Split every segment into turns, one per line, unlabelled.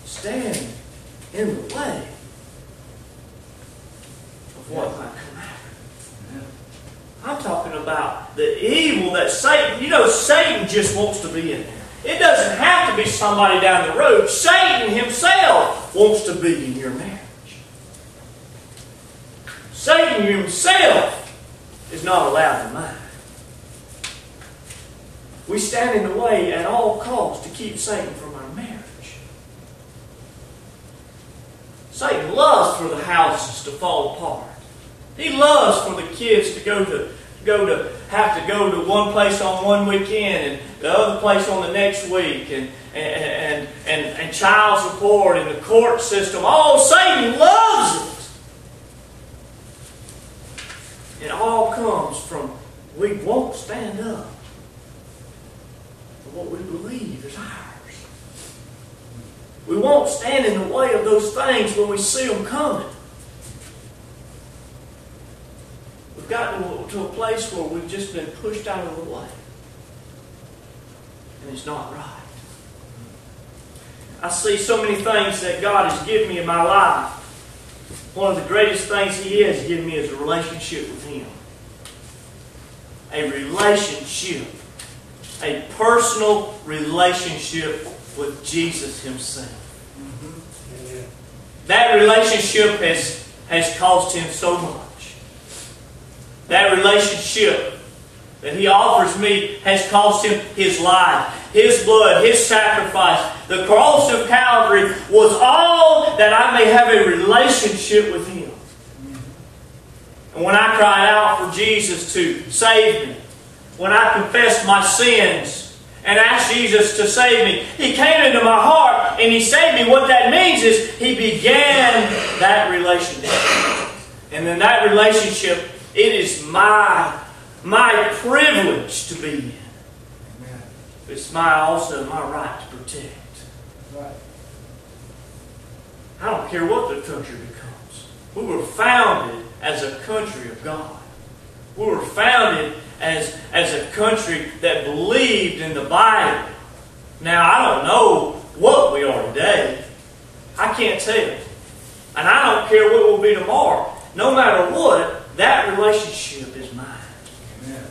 stand in the way of what might come after. I'm talking about the evil that Satan, Satan just wants to be in there. It doesn't have to be somebody down the road. Satan himself wants to be in your marriage. Satan himself is not allowed to mind. We stand in the way at all costs to keep Satan from our marriage. Satan loves for the houses to fall apart. He loves for the kids to have to go to one place on one weekend and the other place on the next week, and child support and the court system. Oh, Satan loves it. It all comes from we won't stand up for what we believe is ours. We won't stand in the way of those things when we see them coming. We've gotten to a place where we've just been pushed out of the way. And it's not right. I see so many things that God has given me in my life. One of the greatest things He has given me is a relationship with Him. A relationship. A personal relationship with Jesus Himself. That relationship has cost Him so much. That relationship that He offers me has cost Him His life, His blood, His sacrifice. The cross of Calvary was all that I may have a relationship with Him. And when I cried out for Jesus to save me, when I confessed my sins and asked Jesus to save me, He came into my heart and He saved me. What that means is He began that relationship. And in that relationship, it is my privilege to be in. Amen. It's also my right to protect. Right. I don't care what the country becomes. We were founded as a country of God. We were founded as a country that believed in the Bible. Now, I don't know what we are today. I can't tell. And I don't care what we'll be tomorrow. No matter what, that relationship is mine. Amen.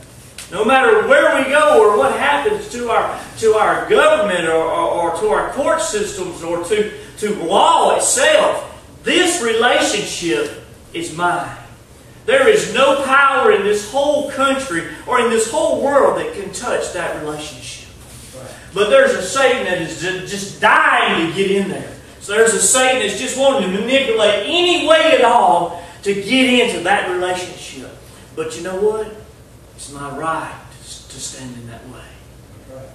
No matter where we go or what happens to our government or to our court systems or to law itself, this relationship is mine. There is no power in this whole country or in this whole world that can touch that relationship. Right. But there's a Satan that is just dying to get in there. So there's a Satan that's just wanting to manipulate any way at all to get into that relationship. But you know what? It's my right to stand in that way. Right.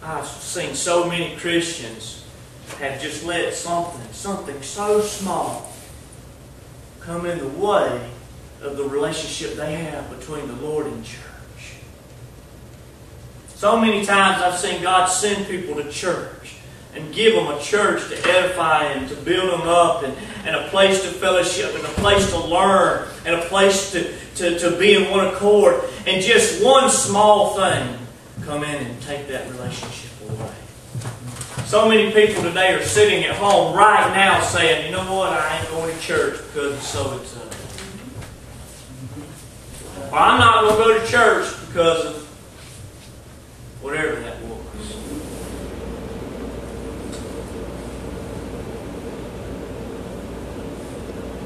I've seen so many Christians have just let something so small come in the way of the relationship they have between the Lord and church. So many times I've seen God send people to church and give them a church to edify and to build them up and a place to fellowship and a place to learn and a place to be in one accord, and just one small thing come in and take that relationship away. So many people today are sitting at home right now saying, you know what, I ain't going to church because of so-and-so. Or I'm not going to go to church because of whatever that was.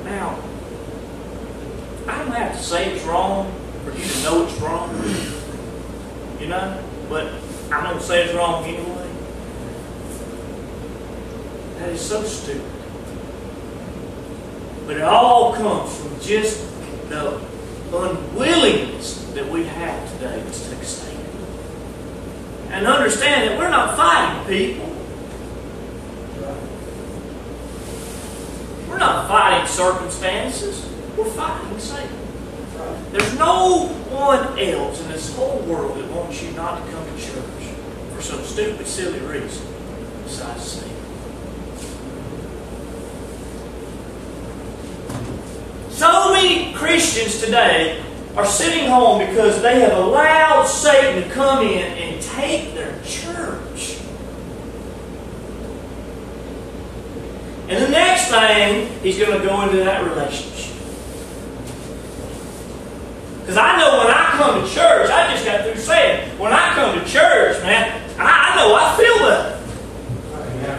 Now, I don't have to say it's wrong for you to know it's wrong. You know? But I'm going to say it's wrong anyway. That is so stupid. But it all comes from just the unwillingness that we have today to take a stand. And understand that we're not fighting people. We're not fighting circumstances. We're fighting Satan. There's no one else in this whole world that wants you not to come to church for some stupid, silly reason besides Satan. So many Christians today are sitting home because they have allowed Satan to come in and take their church. And the next thing, he's going to go into that relationship. Because I know when I come to church, I just got through saying, when I come to church, man, I know I feel better.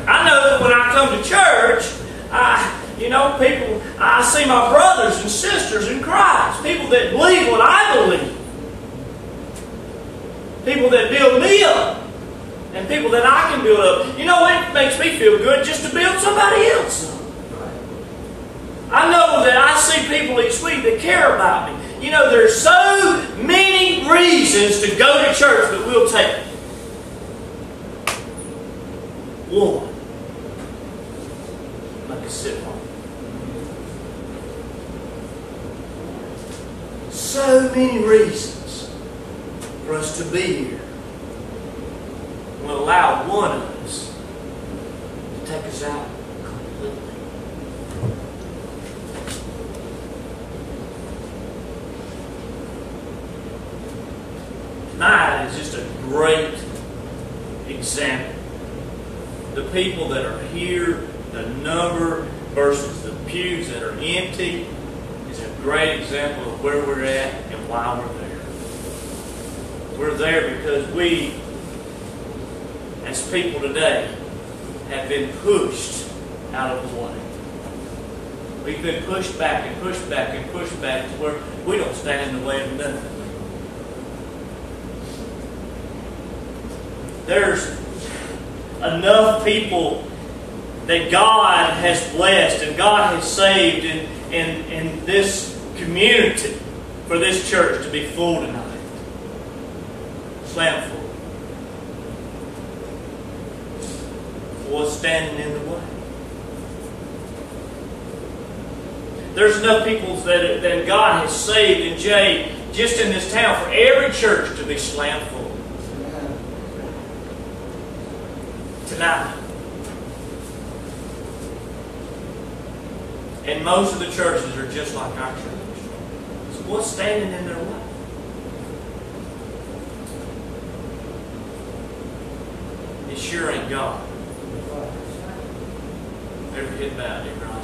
I know that when I come to church, I see my brothers and sisters in Christ. People that believe what I believe. People that build me up. And people that I can build up. You know, it makes me feel good just to build somebody else up. I know that I see people each week that care about me. You know, there's so many reasons to go to church, but we'll take one. Like a sit home. So many reasons for us to be here. We'll allow one of us to take us out completely. Tonight is just a great example. The people that are here, the number versus the pews that are empty, is a great example of where we're at and why we're there. We're there because we, as people today, have been pushed out of the way. We've been pushed back and pushed back and pushed back to where we don't stand in the way of nothing. There's enough people that God has blessed and God has saved in this community for this church to be full tonight. Slam full. What's standing in the way? There's enough people that God has saved in Jay just in this town for every church to be slam full. Tonight. And most of the churches are just like our church. So what's standing in their way? It sure ain't God. Every head bowed, every eye